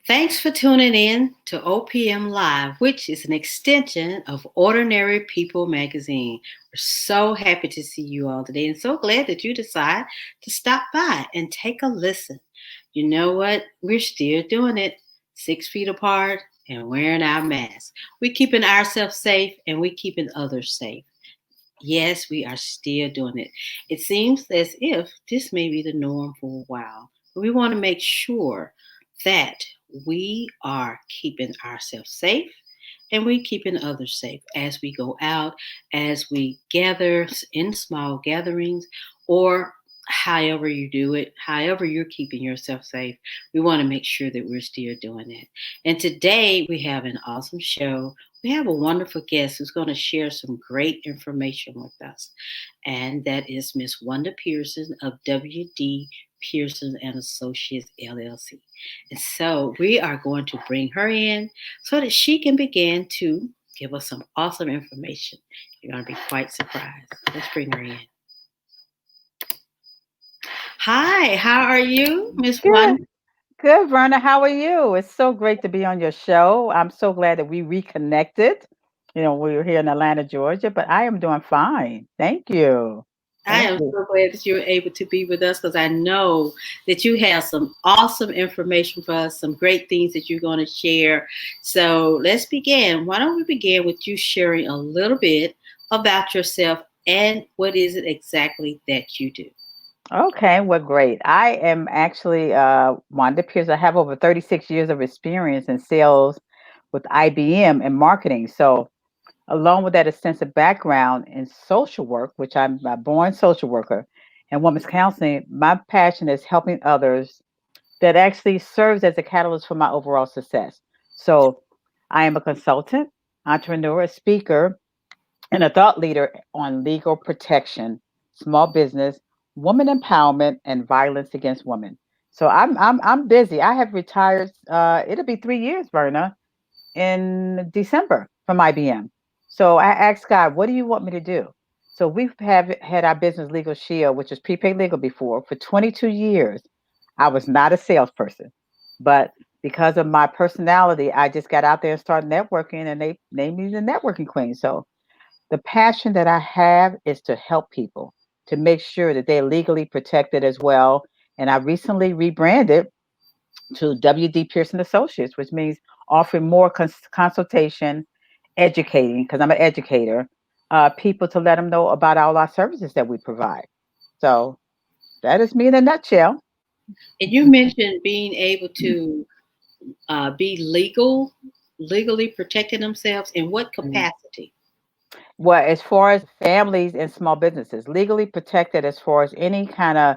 Thanks for tuning in to OPM Live, which is an extension of Ordinary People magazine. We're so happy to see you all today and so glad that you decide to stop by and take a listen. You know what? We're still doing it 6 feet apart and wearing our masks. We're keeping ourselves safe and we're keeping others safe. Yes, we are still doing it. It seems as if this may be the norm for a while, but we want to make sure that we are keeping ourselves safe and we keeping others safe as we go out, as we gather in small gatherings, or however you do it, however you're keeping yourself safe. We want to make sure that we're still doing it. And today we have an awesome show. We have a wonderful guest who's going to share some great information with us, and that is Miss Wanda Pearson of WD Pearson and Associates LLC. And so we are going to bring her in so that she can begin to give us some awesome information. You're going to be quite surprised. Let's bring her in. Hi, how are you, Miss Good, Wanda? good, Verna. How are you? It's so great to be on your show. I'm so glad that we reconnected. We were here in Atlanta, Georgia, but I am doing fine. Thank you. I Thank am you. so glad that you're able to be with us because I know that you have some awesome information for us, some great things that you're going to share. So let's begin. Why don't we begin with you sharing a little bit about yourself and what is it exactly that you do? Okay, well, great. I am actually Wanda Pearson. I have over 36 years of experience in sales with IBM and marketing. So, along with that extensive background in social work, which I'm a born social worker and women's counseling, my passion is helping others that actually serves as a catalyst for my overall success. So I am a consultant, entrepreneur, a speaker, and a thought leader on legal protection, small business, woman empowerment, and violence against women. So I'm busy. I have retired. It'll be 3 years, Verna, in December from IBM. So I asked God, what do you want me to do? So we've have had our business Legal Shield, which is prepaid legal before, for 22 years. I was not a salesperson, but because of my personality, I just got out there and started networking, and they named me the networking queen. So the passion that I have is to help people to make sure that they're legally protected as well. And I recently rebranded to WD Pearson Associates, which means offering more consultation, educating, because I'm an educator, people to let them know about all our services that we provide. So that is me in a nutshell. And you mentioned being able to be legally protecting themselves. In what Mhm. capacity? Well, as far as families and small businesses, legally protected as far as any kind of,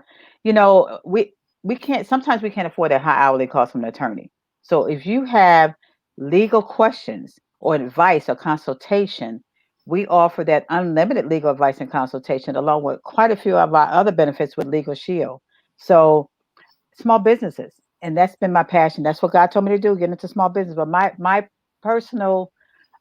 we can't sometimes we can't afford a high hourly cost from an attorney. So if you have legal questions or advice or consultation, we offer that unlimited legal advice and consultation along with quite a few of our other benefits with Legal Shield. So small businesses, and that's been my passion. That's what God told me to do, get into small business. But my personal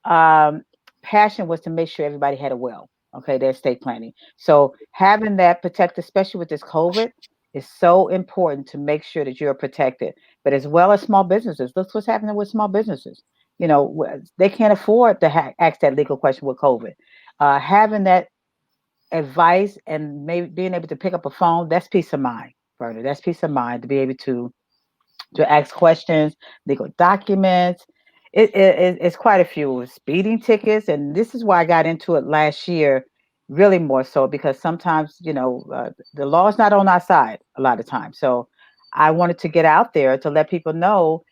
um, passion was to make sure everybody had a well, okay, their estate planning. So having that protected, especially with this COVID, is so important to make sure that you're protected. But as well as small businesses, look what's happening with small businesses. They can't afford to ask that legal question with COVID. Having that advice and maybe being able to pick up a phone, that's peace of mind, Bernie. That's peace of mind to be able to ask questions, legal documents. It's quite a few speeding tickets, and this is why I got into it last year, really more so because sometimes the law is not on our side a lot of times. So I wanted to get out there to let people know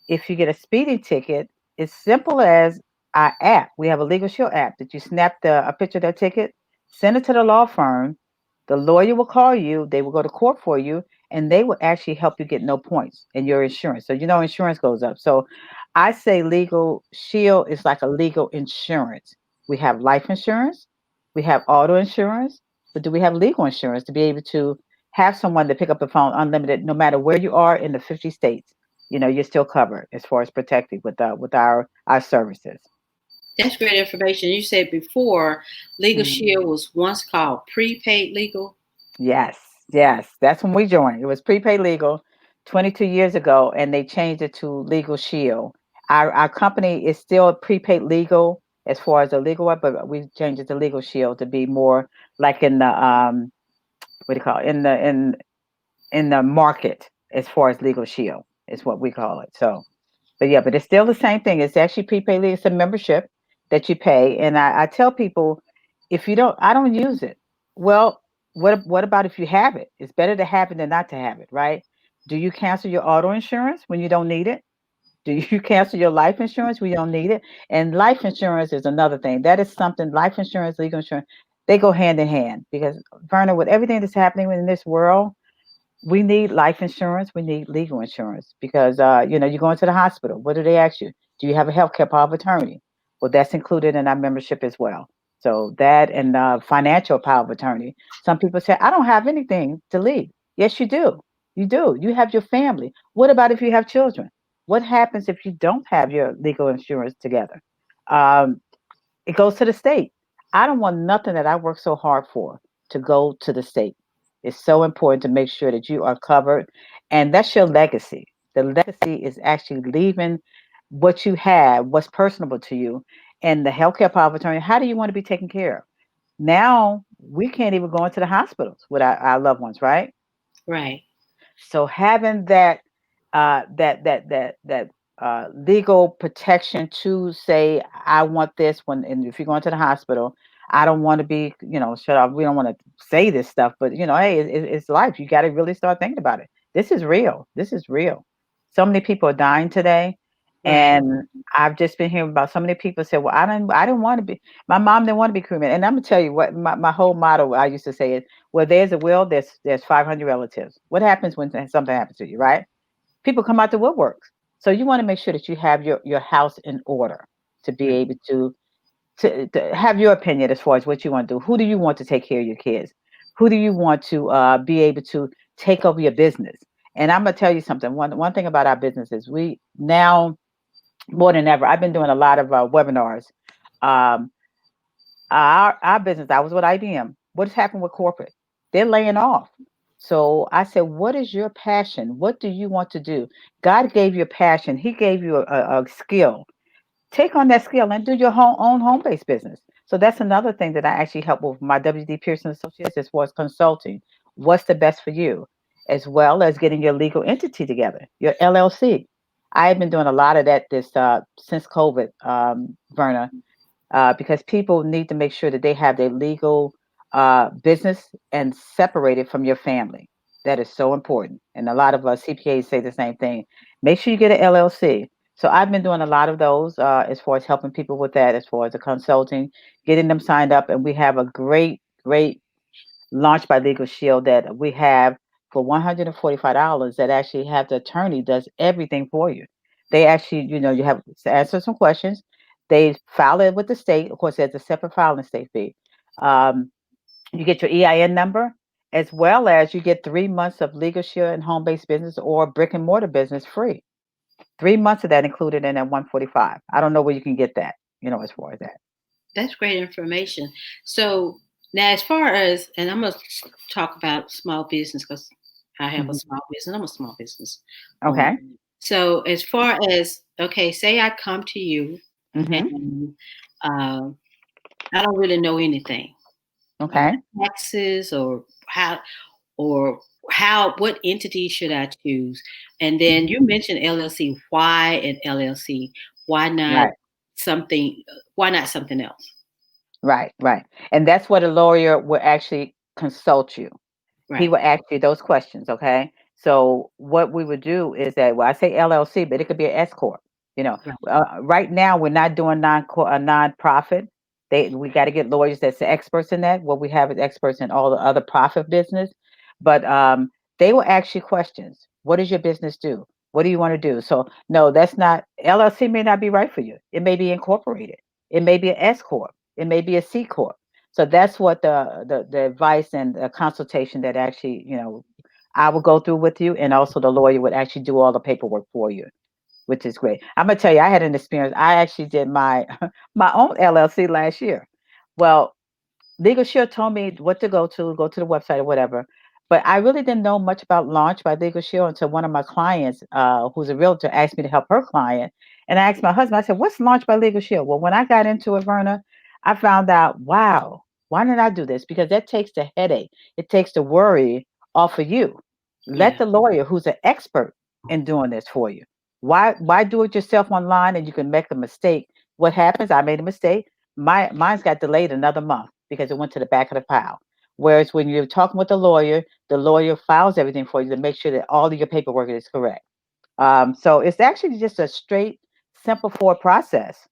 if you get a speeding ticket, it's simple as our app. We have a Legal Shield app that you snap a picture of that ticket, send it to the law firm. The lawyer will call you. They will go to court for you, and they will actually help you get no points in your insurance. So insurance goes up. So I say Legal Shield is like a legal insurance. We have life insurance, we have auto insurance, but do we have legal insurance to be able to have someone to pick up the phone unlimited, no matter where you are in the 50 states? You're still covered as far as protected with our services. That's great information. You said before Legal Shield Mhm. was once called prepaid legal. Yes, yes, that's when we joined. It was prepaid legal. 22 years ago, and they changed it to LegalShield. Our company is still prepaid legal as far as the legal one, but we changed it to LegalShield to be more like in the what do you call it? In the market as far as LegalShield is what we call it. So, but yeah, but it's still the same thing. It's actually prepaid legal. It's a membership that you pay, and I tell people, if you don't, I don't use it. Well, what about if you have it? It's better to have it than not to have it, right? Do you cancel your auto insurance when you don't need it? Do you cancel your life insurance when you don't need it? And life insurance is another thing. That is something. Life insurance, legal insurance, they go hand in hand because Verna, with everything that's happening in this world, we need life insurance. We need legal insurance because, you go into the hospital. What do they ask you? Do you have a healthcare power of attorney? Well, that's included in our membership as well. So that and financial power of attorney. Some people say, I don't have anything to leave. Yes, you do. You do. You have your family. What about if you have children? What happens if you don't have your legal insurance together? Um, it goes to the state. I don't want nothing that I work so hard for to go to the state. It's so important to make sure that you are covered, and that's your legacy. The legacy is actually leaving what you have, what's personable to you, and the healthcare power of attorney. How do you want to be taken care of? Now we can't even go into the hospitals with our loved ones, right? Right. So having that legal protection to say, I want this when, and if you're going to the hospital, I don't want to be, shut off. We don't want to say this stuff, but hey, it's life. You got to really start thinking about it. This is real. This is real. So many people are dying today, Right. and I've just been hearing about so many people say, well, I didn't want to be. My mom didn't want to be cremated, and I'm gonna tell you what my whole motto I used to say is, where there's a will, there's 500 relatives. What happens when something happens to you, right? People come out the woodworks. So you want to make sure that you have your house in order to be Right. able to have your opinion as far as what you want to do. Who do you want to take care of your kids? Who do you want to be able to take over your business? And I'm gonna tell you something. One thing about our business is we now more than ever. I've been doing a lot of webinars. Um, our business, I was with IBM. What has happened with corporate? They're laying off. So I said, what is your passion? What do you want to do? God gave you a passion. He gave you a skill. Take on that skill and do your own home-based business. So that's another thing that I actually help with my WD Pearson Associates as far as consulting. What's the best for you? As well as getting your legal entity together, your LLC. I've been doing a lot of that this since COVID, Verna, because people need to make sure that they have their legal business and separate it from your family. That is so important. And a lot of CPAs say the same thing. Make sure you get an LLC. So I've been doing a lot of those as far as helping people with that, as far as the consulting, getting them signed up. And we have a great launched by Legal Shield that we have for $145 that actually have the attorney does everything for you. They actually, you have to answer some questions. They file it with the state. Of course, there's a separate filing state fee. Um, you get your EIN number, as well as you get 3 months of Legal Shield and home-based business or brick and mortar business free. 3 months of that included in that 145. I don't know where you can get that, as far as that. That's great information. So now, as far as, and I'm going to talk about small business because I have a Mhm. small business. I'm a small business owner. Okay. So as far as, okay, say I come to you Hmm. and uh, I don't really know anything about Okay. taxes or what entity should I choose? And then Hmm. you mentioned LLC. Why an LLC? Why not Right. something? Why not something else? Right, right. And that's what a lawyer will actually consult you. He Right. will ask you those questions, okay? So what we would do is that, well, I say LLC, but it could be an S corp. Right. Right now we're not doing a non-profit. We got to get lawyers that's experts in that. What we have is experts in all the other profit business, but they will ask you questions. What does your business do? What do you want to do? So no, that's not LLC. May not be right for you. It may be incorporated. It may be an S corp. It may be a C corp. So that's what the advice and the consultation that actually, I will go through with you, and also the lawyer would actually do all the paperwork for you, which is great. I'm gonna tell you, I had an experience. I actually did my my own LLC last year. Well, Legal Shield told me what to go to the website or whatever. But I really didn't know much about Launch by LegalShield until one of my clients, who's a realtor, asked me to help her client. And I asked my husband, I said, "What's Launch by LegalShield?" Well, when I got into it, Verna, I found out, wow, why did I do this? Because that takes the headache, it takes the worry off of you. Let Yeah. the lawyer, who's an expert in doing this for you. Why do it yourself online and you can make a mistake? What happens? I made a mistake. Mine's got delayed another month because it went to the back of the pile. Whereas when you're talking with the lawyer files everything for you to make sure that all of your paperwork is correct. So it's actually just a straight, simple forward process.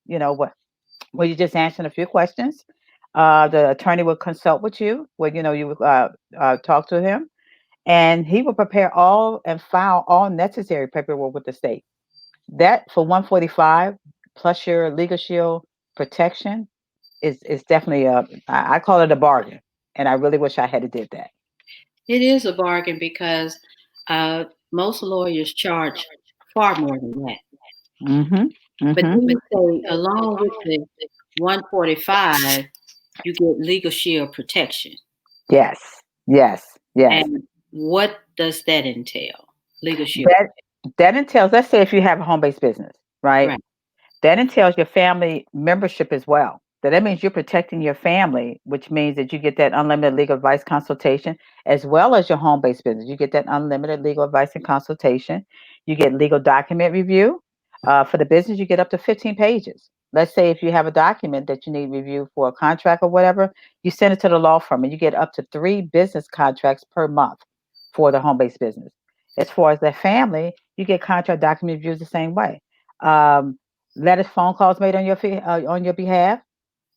Where you're just answering a few questions. The attorney will consult with you, where you would talk to him, and he will prepare all and file all necessary paperwork with the state. That for 145 plus your legal shield protection is definitely I call it a bargain, and I really wish I had did that. It is a bargain because most lawyers charge far more than that. Mhm. But Mhm. then you say, along with the 145, you get legal shield protection. Yes. Yes. Yes. And what does that entail? Legal shield. That that entails, let's say if you have a home-based business, right? Right. That entails your family membership as well. So that means you're protecting your family, which means that you get that unlimited legal advice consultation, as well as your home-based business. You get that unlimited legal advice and consultation. You get legal document review. For the business, you get up to 15 pages. Let's say if you have a document that you need review for a contract or whatever, you send it to the law firm and you get up to 3 business contracts per month for the home-based business. As far as the family, you get contract document reviews the same way. Um, Letters, phone calls made on your behalf,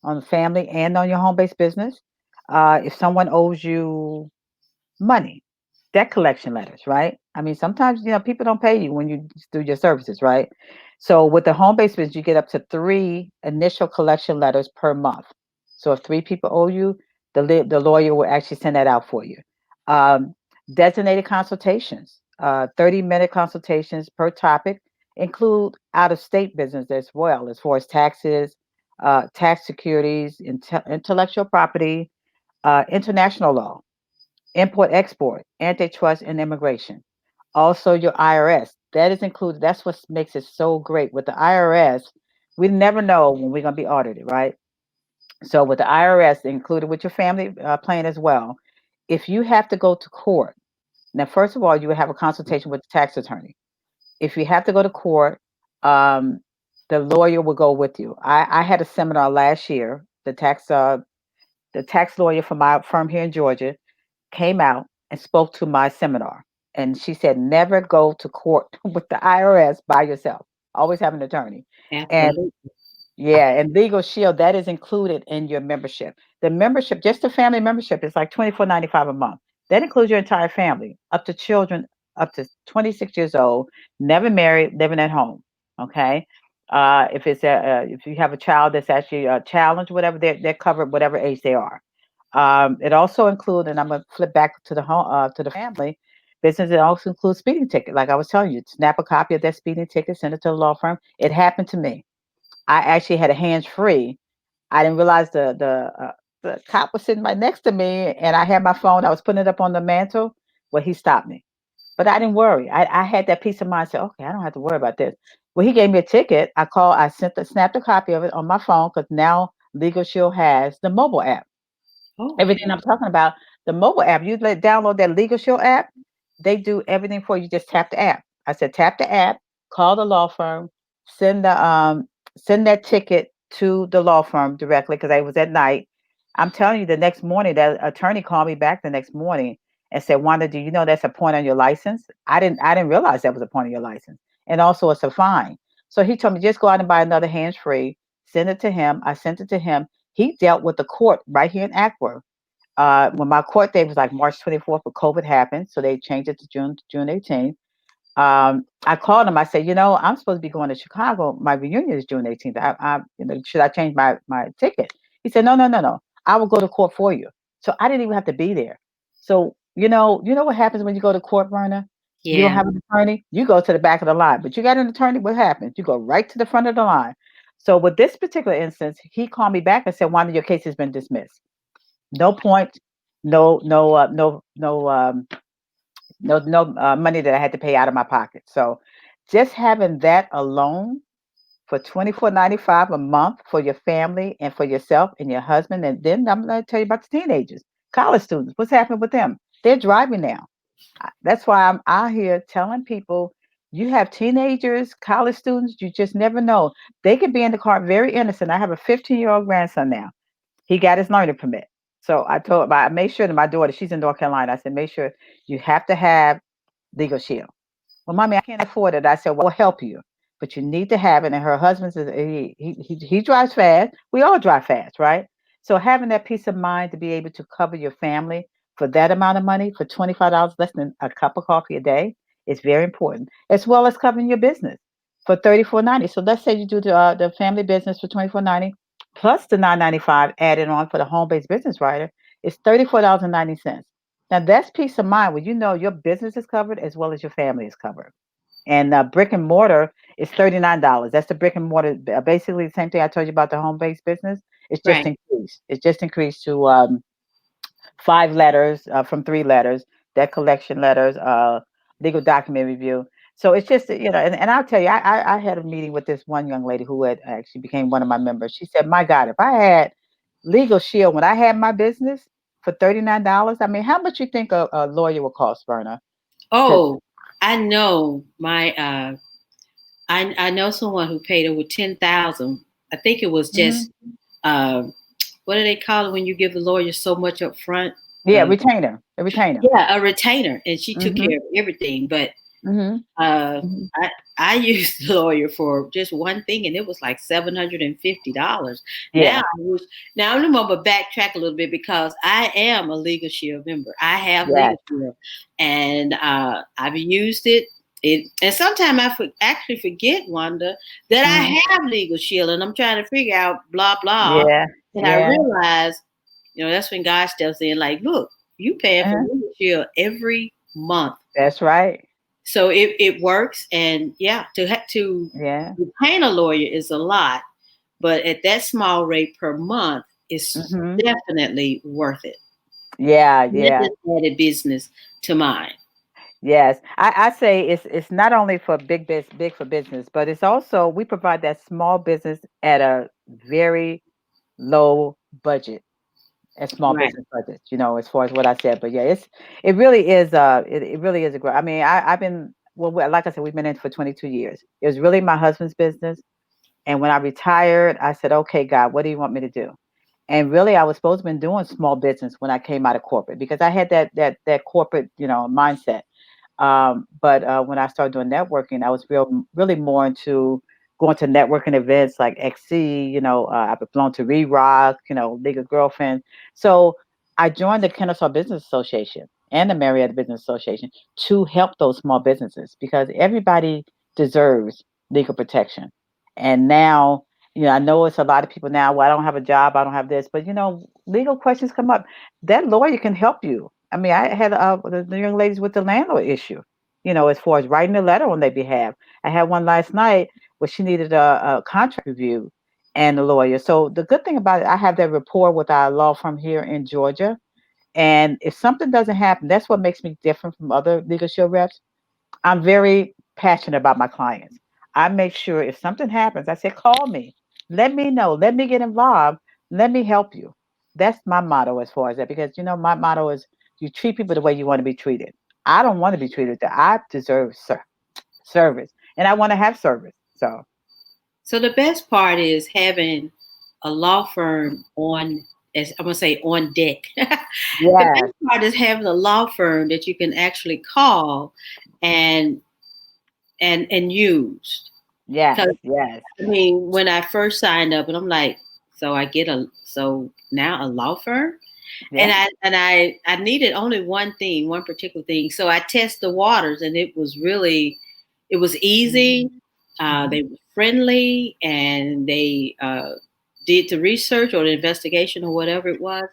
on the family and on your home-based business. If someone owes you money, debt collection letters, right? I mean, sometimes people don't pay you when you do your services, right? So with the home-based business, you get up to 3 initial collection letters per month. So if 3 people owe you, the lawyer will actually send that out for you. Um, Designated consultations, 30-minute consultations per topic, include out-of-state business as well, as far as taxes, tax securities, intellectual property, international law, import export, antitrust, and immigration. Also, your IRS, that is included. That's what makes it so great. With the IRS, we never know when we're going to be audited, right? So, with the IRS included with your family plan as well, if you have to go to court, now, first of all, you would have a consultation with the tax attorney. If you have to go to court, um, the lawyer will go with you. I had a seminar last year. The tax lawyer from my firm here in Georgia came out and spoke to my seminar. And she said, never go to court with the IRS by yourself. Always have an attorney. And Absolutely. yeah, and Legal Shield, that is included in your membership. The membership, just the family membership, is like 24.95 a month. That includes your entire family, up to children up to 26 years old, never married, living at home. Okay. If you have a child that's actually a challenge, whatever, they're covered, whatever age they are. It also includes, and I'm gonna flip back to the home to the family business. It also includes speeding ticket. Like I was telling you, snap a copy of that speeding ticket, send it to the law firm. It happened to me. I actually had a hands free. I didn't realize the cop was sitting right next to me, and I had my phone. I was putting it up on the mantle. Well, he stopped me, but I didn't worry. I had that peace of mind. Said, okay, I don't have to worry about this. Well, he gave me a ticket. I snapped a copy of it on my phone because now Legal Shield has the mobile app. Oh, Everything I'm talking about, the mobile app, you download that Legal Shield app. They do everything for you. Just tap the app. I said, tap the app, call the law firm, send the send that ticket to the law firm directly because I was at night. I'm telling you, the next morning, that attorney called me back the next morning and said, Wanda, do you know that's a point on your license? I didn't realize that was a point on your license. And also it's a fine. So he told me just go out and buy another hands free, send it to him. I sent it to him. He dealt with the court right here in Ackworth. When my court date was like March 24th, but COVID happened, so they changed it to June 18th. I called him. I said, I'm supposed to be going to Chicago. My reunion is June 18th. Should I change my ticket? He said, no, no, no, no. I will go to court for you. So I didn't even have to be there. So you know what happens when you go to court, Verna? You don't yeah. have an attorney. You go to the back of the line, but you got an attorney. What happens? You go right to the front of the line. So with this particular instance, he called me back and said, Wanda, your case has been dismissed. No point. no money that I had to pay out of my pocket. So just having that alone for 24.95 a month for your family and for yourself and your husband. And then I'm going to tell you about the teenagers, college students. What's happening with them? They're driving now. That's why I'm out here telling people, you have teenagers, college students, you just never know. They could be in the car very innocent. I have a 15-year-old grandson now. He got his learning permit. So I made sure that my daughter, she's in North Carolina. I said, make sure you have to have LegalShield. Well, mommy, I can't afford it. I said, well, I'll help you, but you need to have it. And her husband says he drives fast. We all drive fast, right? So having that peace of mind to be able to cover your family for that amount of money, for $25, less than a cup of coffee a day, is very important, as well as covering your business for 34.90. So let's say you do the family business for 24.90 plus the 9.95 added on for the home-based business writer. It's $34.90. Now that's peace of mind when you know your business is covered as well as your family is covered. And brick and mortar is $39. That's the brick and mortar. Basically, the same thing I told you about the home based business. It's just Right. increased. It's just increased to 5 letters from 3 letters. Debt collection letters, legal document review. So it's just and I'll tell you, I had a meeting with this one young lady who had actually became one of my members. She said, "My God, if I had Legal Shield when I had my business for $39, I mean, how much you think a lawyer would cost, Verna?" To Oh, I know my I know someone who paid over 10,000. I think it was Mhm. just what do they call it when you give the lawyer so much up front? Yeah, Uh, retainer, a retainer. yeah, a retainer, and she took Mhm, care of everything. But mhm, uh, mhm. I used the lawyer for just one thing, and it was like $750. Now Yeah. I wish. Now I'm gonna backtrack a little bit because I am a Legal Shield member. I have Yes. Legal Shield, and I've used it. And sometimes actually forget, Wanda, that Mhm. I have Legal Shield, and I'm trying to figure out blah blah, Yeah. and I Yeah. realize, that's when God steps in, like, look, you paying for Uh-huh. Legal Shield every month. That's right. So it works, and yeah, to Yeah. retain a lawyer is a lot, but at that small rate per month, it's Mhm. definitely worth it. Yeah, That yeah. just added business to mine. Yes. I say it's not only for big for business, but it's also we provide that small business at a very low budget, a small Right. business budget, as far as what I said. But yeah, it really is it really is a great. I mean, I've been like I said, we've been in for 22 years. It was really my husband's business. And when I retired, I said, okay, God, what do you want me to do? And really, I was supposed to have been doing small business when I came out of corporate because I had that corporate, mindset. But when I started doing networking, I was really more into going to networking events like XC. I belong to Rock, League of Girlfriends. So I joined the Kennesaw Business Association and the Marietta Business Association to help those small businesses because everybody deserves legal protection. And now, I know it's a lot of people now. Well, I don't have a job, I don't have this, but legal questions come up. That lawyer can help you. I mean, I had the young ladies with the landlord issue, as far as writing a letter on their behalf. I had one last night where she needed a contract review and a lawyer. So the good thing about it, I have that rapport with our law firm here in Georgia. And if something doesn't happen, that's what makes me different from other legal shield reps. I'm very passionate about my clients. I make sure if something happens, I say, call me, let me know, let me get involved, let me help you. That's my motto as far as that, because my motto is you treat people the way you want to be treated. I don't want to be treated that I deserve service and I want to have service. So So the best part is having a law firm on, as I'm gonna say, on deck. The yes, best part is having a law firm that you can actually call and and use. yes, Because yes, I mean, when I first signed up, and I'm like, so now a law firm, and yeah. I needed only one thing, one particular thing. So I test the waters, and it was easy. Hmm. They were friendly, and they did the research or the investigation or whatever it was,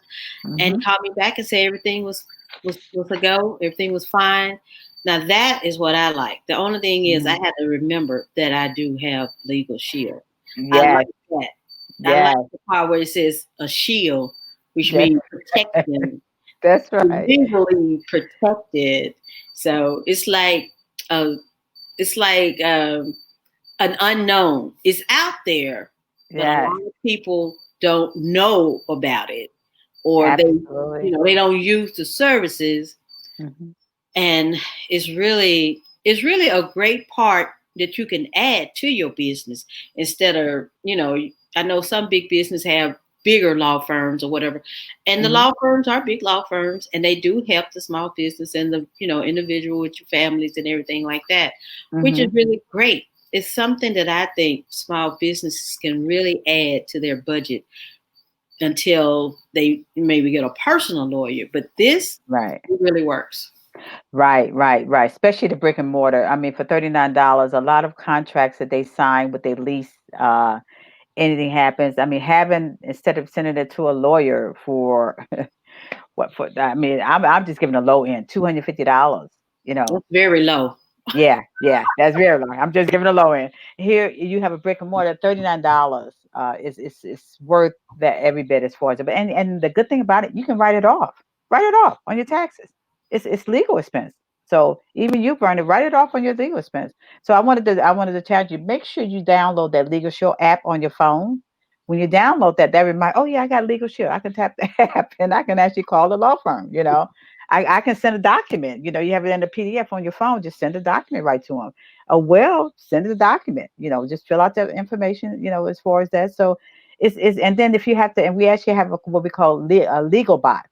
and Hmm. called me back and said everything was a go, everything was fine. Now that is what I like. The only thing is I Hmm. had to remember that I do have Legal Shield. I like Yes, that. I like yes. the part where it says a shield, which Just means protection. That's right. legally protected. So uh, it's like an unknown. It's out there, but a Yes, lot of people don't know about it, or absolutely. they don't use the services. Hmm. And it's really a great part that you can add to your business instead of, I know some big business have bigger law firms or whatever, and the Hmm. law firms are big law firms, and they do help the small business and the individual with your families and everything like that, which is Hmm. really great. It's something that I think small businesses can really add to their budget until they maybe get a personal lawyer, but this Right. really works. Right, right, right. Especially the brick and mortar. I mean, for $39, a lot of contracts that they sign with their lease, anything happens. I mean, having instead of sending it to a lawyer for what for? I mean, I'm just giving a low end, $250. You know, That's very low. yeah, yeah, that's very low. I'm just giving a low end. Here you have a brick and mortar, $39. It's worth that every bit as far as and the good thing about it, you can write it off on your taxes. It's legal expense. So even you, Bernie, write it off on your legal expense. So I wanted to challenge you. Make sure you download that Legal Shield app on your phone. When you download that, that remind, oh yeah, I got Legal Shield. I can tap the app and I can actually call the law firm. I can send a document. You have it in a PDF on your phone. Just send a document right to them. Well, send the document. Just fill out the information. As far as that. So it's and then if you have to, and we actually have what we call a legal bot.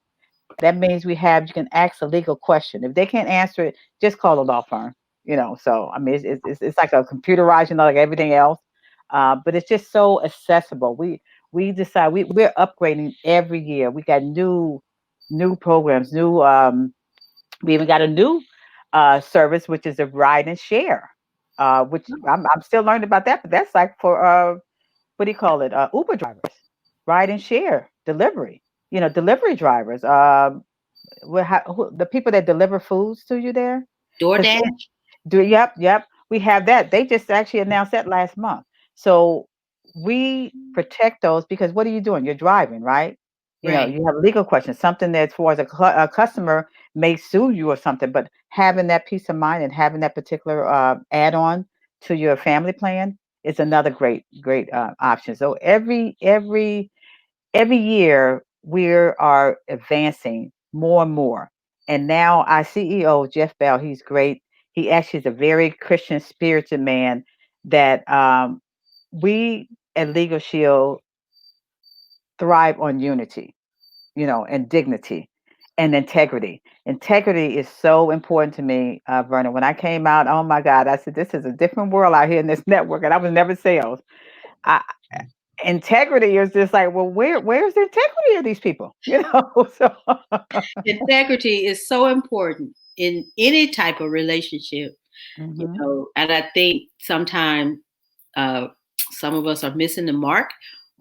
That means you can ask a legal question. If they can't answer it, just call a law firm. So I mean, it's like a computerized, like everything else. But it's just so accessible. We decide we're upgrading every year. We got new programs, we even got a new service, which is a ride and share, which I'm still learning about that, but that's like for what do you call it? Uber drivers, ride and share delivery. Delivery drivers. The people that deliver foods to you there, because DoorDash. yep, yep. We have that. They just actually announced that last month. So we protect those because what are you doing? You're driving, right? Right. You have legal questions, something that's for as a customer may sue you or something, but having that peace of mind and having that particular add-on to your family plan is another great option. So every year we are advancing more and more. And now our CEO, Jeff Bell, he's great. He actually is a very Christian spirited man that we at Legal Shield thrive on unity, and dignity and integrity. Integrity is so important to me, Verna. When I came out, oh my God, I said, this is a different world out here in this network. And I was never sales. I, integrity is just like, well, where's the integrity of these people? So Integrity is so important in any type of relationship, hmm. and I think sometimes uh, some of us are missing the mark,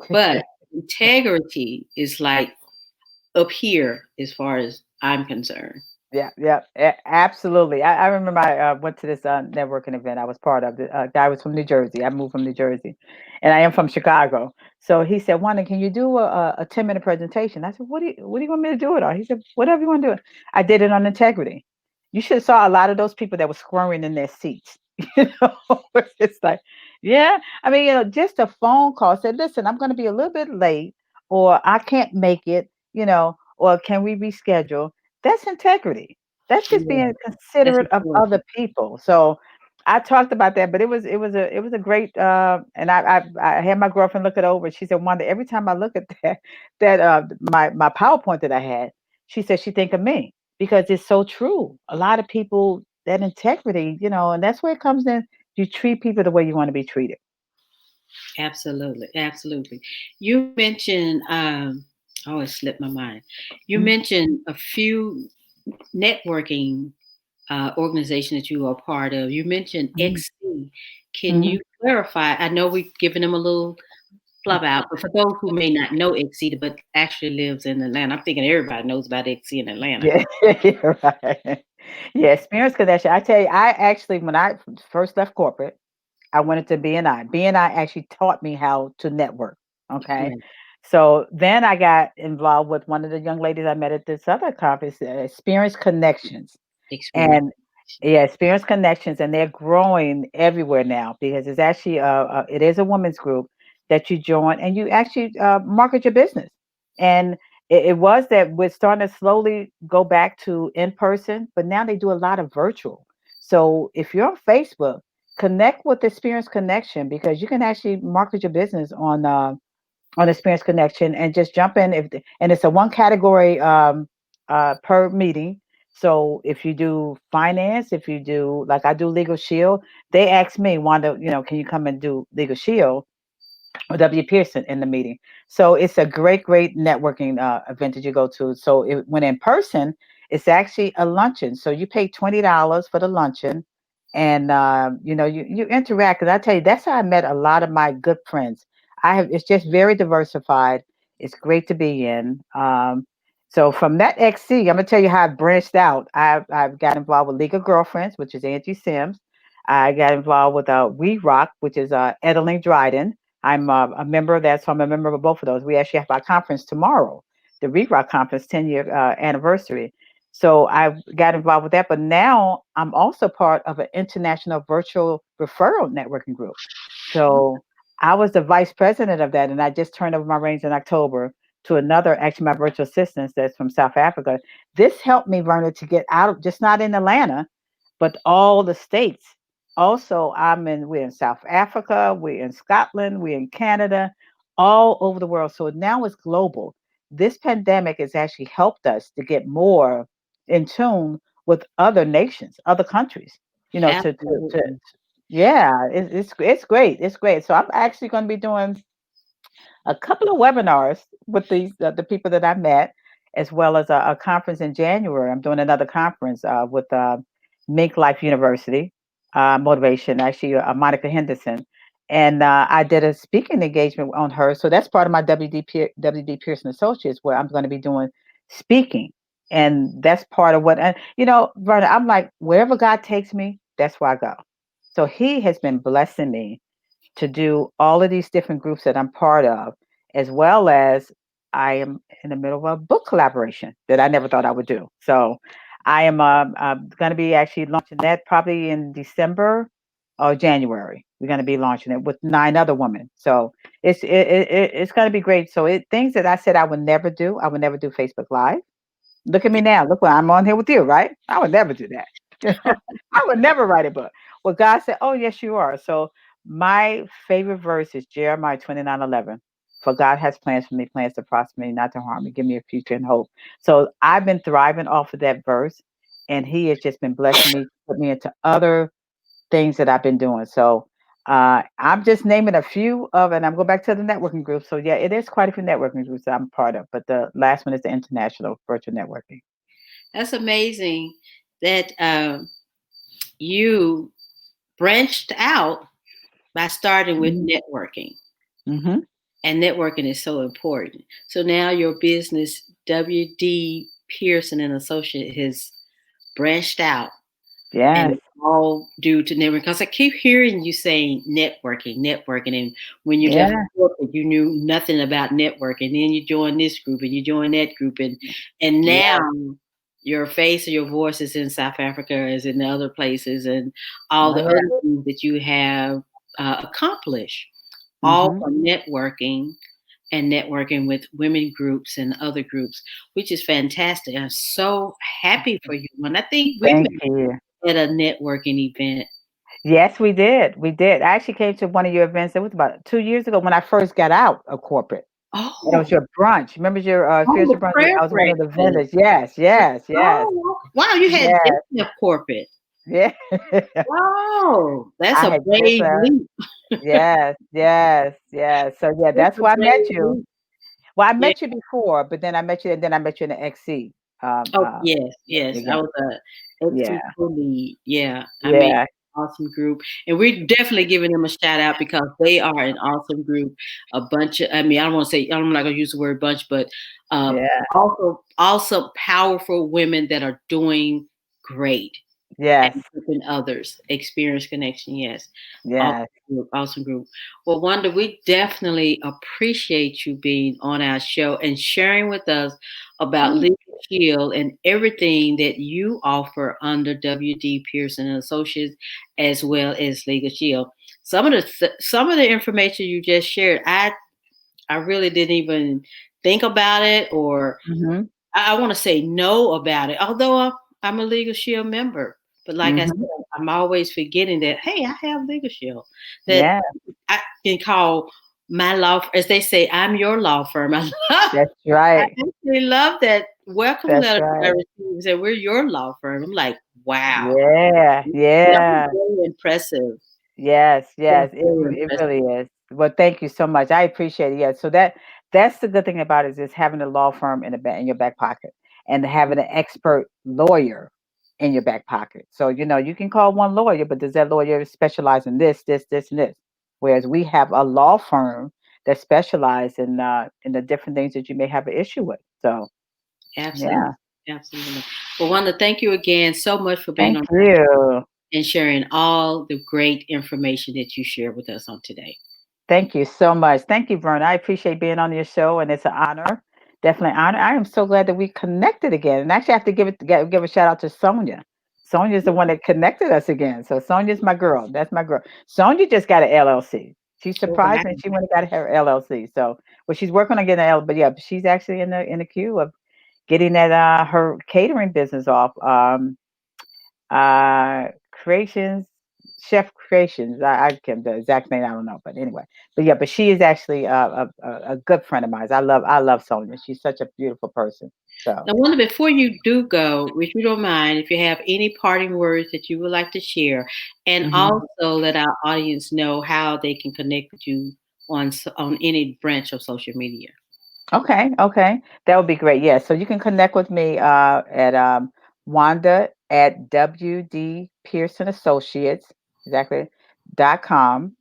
but integrity is like up here as far as I'm concerned. Yeah, yeah, absolutely. I remember I went to this networking event I was part of. The guy was from New Jersey. I moved from New Jersey, and I am from Chicago. So he said, "Wanda, can you do a 10-minute presentation?" I said, "What do you want me to do it on?" He said, "Whatever you want to do." I did it on integrity. You should have saw a lot of those people that were squirming in their seats. You know, it's like, yeah. I mean, just a phone call said, "Listen, I'm going to be a little bit late, or I can't make it." Or can we reschedule? That's integrity. That's just Yeah, being that's considerate of other important. people. So I talked about that, but it was a great and I had my girlfriend look it over. She said, Wanda, every time I look at that my PowerPoint that I had, she said she think of me because it's so true. A lot of people that integrity, and that's where it comes in. You treat people the way you want to be treated. Absolutely, absolutely. You mentioned, oh, it slipped my mind. You Mhm. mentioned a few networking organization that you are part of. You mentioned Mhm. XC. Can Mhm. you clarify? I know we've given them a little flub out, but for those who may not know XC, but actually lives in Atlanta, I'm thinking everybody knows about XC in Atlanta. Yeah, you're right. Yeah, experience connection. I tell you, I actually, when I first left corporate, I went into BNI. BNI actually taught me how to network. Okay. Right. So then I got involved with one of the young ladies I met at this other conference, Experience Connections. Experience. And yeah, Experience Connections, and they're growing everywhere now because it's actually it is a women's group that you join, and you actually market your business. And it was that we're starting to slowly go back to in person, but now they do a lot of virtual. So if you're on Facebook, connect with Experience Connection because you can actually market your business on Experience Connection and just jump in and it's a one category per meeting. So if you do finance, if you do like I do Legal Shield, they ask me, Wanda, can you come and do Legal Shield or W. Pearson in the meeting? So it's a great, great networking event that you go to. So when in person, it's actually a luncheon. So you pay $20 for the luncheon, and you interact. And I tell you, that's how I met a lot of my good friends. I have It's just very diversified. It's great to be in. So from that XC, I'm gonna tell you how I branched out. I've got involved with Legal Girlfriends, which is Angie Sims. I got involved with We Rock, which is Edeline Dryden. I'm a member of that, so I'm a member of both of those. We actually have our conference tomorrow, the We Rock Conference 10-year anniversary. So I got involved with that, but now I'm also part of an international virtual referral networking group. So I was the vice president of that, and I just turned over my reins in October to another, actually my virtual assistant that's from South Africa. This helped me, Verna, to get out of just not in Atlanta, but all the states. Also, we're in South Africa, we're in Scotland, we're in Canada, all over the world. So now it's global. This pandemic has actually helped us to get more in tune with other nations, other countries. To Absolutely. yeah, it's great. It's great. So I'm actually going to be doing a couple of webinars with the people that I met, as well as a conference in January. I'm doing another conference with Mink Life University, Motivation, actually, Monica Henderson. And I did a speaking engagement on her. So that's part of my WD Pearson Associates, where I'm going to be doing speaking. And that's part of Verna, I'm like, wherever God takes me, that's where I go. So he has been blessing me to do all of these different groups that I'm part of, as well as I am in the middle of a book collaboration that I never thought I would do. So I am going to be actually launching that probably in December or January. We're going to be launching it with 9 other women. So it's going to be great. So things that I said I would never do. I would never do Facebook Live. Look at me now. Look what I'm on here with you, right? I would never do that. I would never write a book. Well, God said, "Oh, yes, you are." So my favorite verse is Jeremiah 29:11. For God has plans for me, plans to prosper me, not to harm me, give me a future and hope. So I've been thriving off of that verse, and He has just been blessing me, put me into other things that I've been doing. So I'm just naming a few of, and I'm going back to the networking group. So yeah, it is quite a few networking groups that I'm part of, but the last one is the International Virtual Networking. That's amazing that you branched out by starting with Hmm. networking. Hmm. And networking is so important. So now your business, WD Pearson and Associate, has branched out and Yes. it's all due to networking. Because I keep hearing you saying networking, networking. And when you left Yeah. corporate, you knew nothing about networking. Then you joined this group and you joined that group. And now Yeah. your face or your voice is in South Africa, is in the other places, and all Oh the yeah. other things that you have accomplished, all Hmm. from networking and networking with women groups and other groups, which is fantastic. I'm so happy for you. And I think we Thank met you. at a networking event. Yes, we did. We did. I actually came to one of your events. It was about 2 years ago when I first got out of corporate. And it was Oh, your brunch. Remember your oh, spiritual the brunch? prayer I was one of the breakfast. vendors. Yes, yes, yes, Oh, wow. You had yes, just left corporate. yeah. Wow. That's I a had just brave leap. yes, yes, yes. So yeah, That's that's a where I met brave you. leap. Well, I Yeah. met you before, but then I met you, and then I met you in the XC. Oh, yes, yes. I Again. was a Yeah, FC co-lead. Yeah, I made yeah, an awesome group, and we're definitely giving them a shout out because they are an awesome group. A bunch of, I mean, I don't want to say, I'm not gonna use the word bunch, but uh, yeah. also powerful women that are doing great. Yes. and helping others experience connection. Yes. Awesome Yes. group. Awesome group. Well, Wanda, we definitely appreciate you being on our show and sharing with us about Mm. Legal Shield and everything that you offer under WD Pearson and Associates, as well as Legal Shield. Some of the information you just shared, I really didn't even think about it, or Mhm. I want to say no about it. Although I'm a Legal Shield member, but like I Mhm. said, I'm always forgetting that. Hey, I have Legal Shield. That Yeah, I can call my law, as they say, I'm your law firm. that's I right. actually love that welcome That's letter that I right. received. Said we're your law firm. I'm like, wow, Yeah, that was yeah. very impressive. Yes, That's yes, very it impressive. really is. Well, thank you so much. I appreciate it. Yeah, so that's the good thing about it is just having a law firm in the back in your back pocket and having an expert lawyer in your back pocket. So, you can call one lawyer, but does that lawyer specialize in this, this, this, and this? Whereas we have a law firm that specialize in the different things that you may have an issue with. So, Absolutely, yeah. absolutely. Well, Wanda, thank you again so much for being Thank on you. and sharing all the great information that you shared with us on today. Thank you so much. Thank you, Verna. I appreciate being on your show, and it's an honor. Definitely an honor. I am so glad that we connected again. And actually, I have to give a shout out to Sonia. Sonia's the one that connected us again. So Sonia's my girl. That's my girl. Sonia just got an LLC. She Oh, wow. surprised me. She went and got her LLC. So, well, she's working on getting an L. But yeah, she's actually in the queue of getting that her catering business off. Creations, Chef Creations. I can't the exact name. I don't know, but anyway. But yeah, but she is actually a good friend of mine. I love Sonia. She's such a beautiful person. So Now, Wanda, before you do go, if you don't mind, if you have any parting words that you would like to share, and mhm. also let our audience know how they can connect with you on any branch of social media. Okay, okay, that would be great. Yeah, so you can connect with me at Wanda at WD Pearson Associates exactly .com.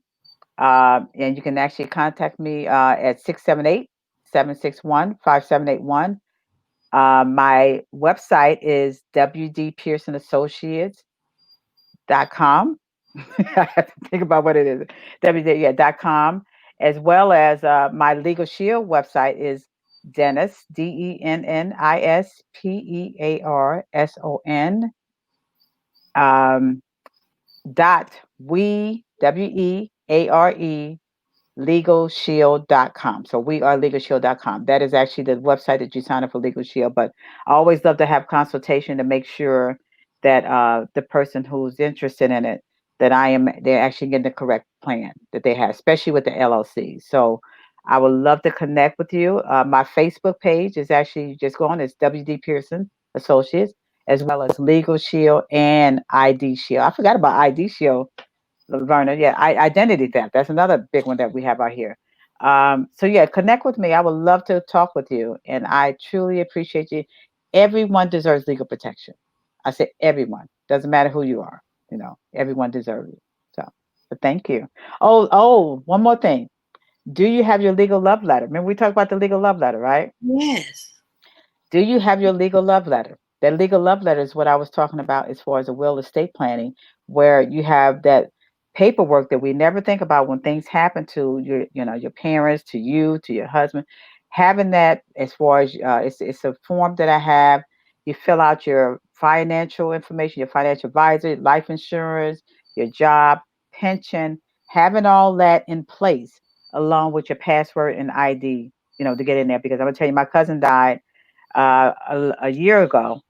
And you can actually contact me at 678-761-5781. My website is wdpearsonassociates.com. I have to think about what it is. WD, yeah, .com, as well as my Legal Shield website is Dennis, DENNISPEARSON, um, dot WEARE LegalShield.com. So we are LegalShield.com. That is actually the website that you sign up for Legal Shield. But I always love to have consultation to make sure that the person who's interested in it, they're actually getting the correct plan that they have, especially with the LLC. So I would love to connect with you. My Facebook page is actually just go on. It's WD Pearson Associates, as well as Legal Shield and ID Shield. I forgot about ID Shield. Verna, yeah, identity theft. That's another big one that we have out here. So yeah, connect with me. I would love to talk with you, and I truly appreciate you. Everyone deserves legal protection. I say everyone. Doesn't matter who you are. Everyone deserves it. So, but thank you. Oh, one more thing. Do you have your legal love letter? Remember we talked about the legal love letter, right? Yes. Do you have your legal love letter? That legal love letter is what I was talking about as far as a will estate planning, where you have that paperwork that we never think about when things happen to your parents, to you, to your husband. Having that as far as it's a form that I have. You fill out your financial information, your financial advisor, life insurance, your job, pension, having all that in place along with your password and ID, to get in there. Because I'm gonna tell you, my cousin died a year ago,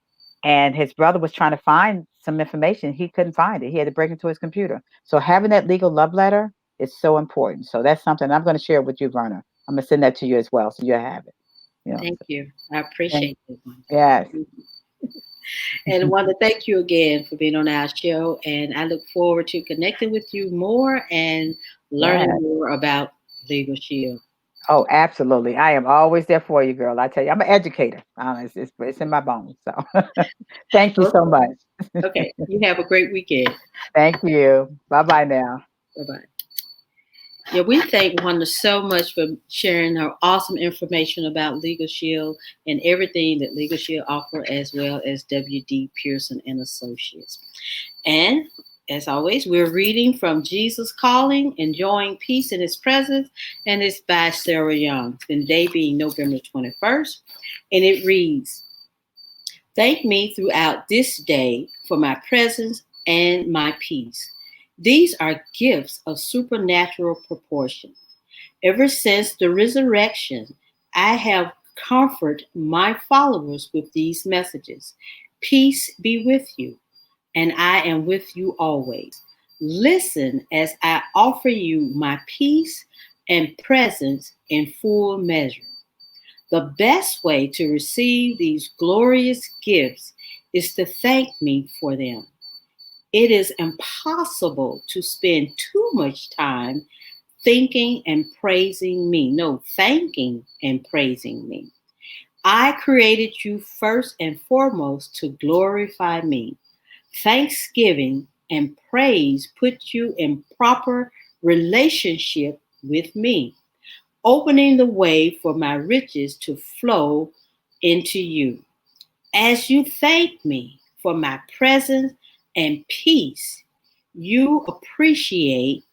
and his brother was trying to find some information. He couldn't find it. He had to break into his computer. So having that legal love letter is so important. So that's something I'm going to share with you, Verna. I'm going to send that to you as well, so you have it. Thank So, you. I thank, appreciate it, Wanda. yes. And Wanda, thank you again for being on our show. And I look forward to connecting with you more and learning Yes. more about Legal Shield. Oh, absolutely. I am always there for you, girl. I tell you, I'm an educator. It's in my bones. So thank you so Okay. much. Okay. You have a great weekend. Thank you. Bye bye now. Bye bye. Yeah, we thank Wanda so much for sharing her awesome information about LegalShield and everything that LegalShield offer, as well as WD Pearson and Associates. And as always, we're reading from Jesus Calling, Enjoying Peace in His Presence, and it's by Sarah Young. The day being November 21st, and it reads, "Thank me throughout this day for my presence and my peace. These are gifts of supernatural proportion. Ever since the resurrection, I have comforted my followers with these messages. Peace be with you, and I am with you always. Listen as I offer you my peace and presence in full measure. The best way to receive these glorious gifts is to thank me for them. It is impossible to spend too much time thinking and praising me. No, thanking and praising me. I created you first and foremost to glorify me. Thanksgiving and praise put you in proper relationship with me, opening the way for my riches to flow into you. As you thank me for my presence and peace, you appreciate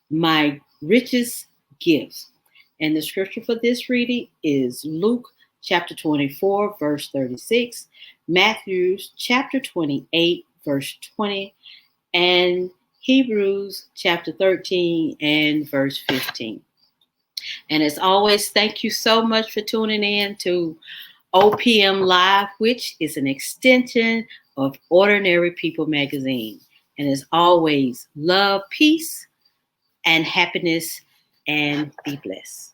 my richest gifts. And the scripture for this reading is Luke chapter 24, verse 36, Matthew chapter 28, verse 20, and Hebrews chapter 13 and verse 15. And as always, thank you so much for tuning in to OPM Live, which is an extension of Ordinary People magazine. And as always, love, peace, and happiness, and be blessed.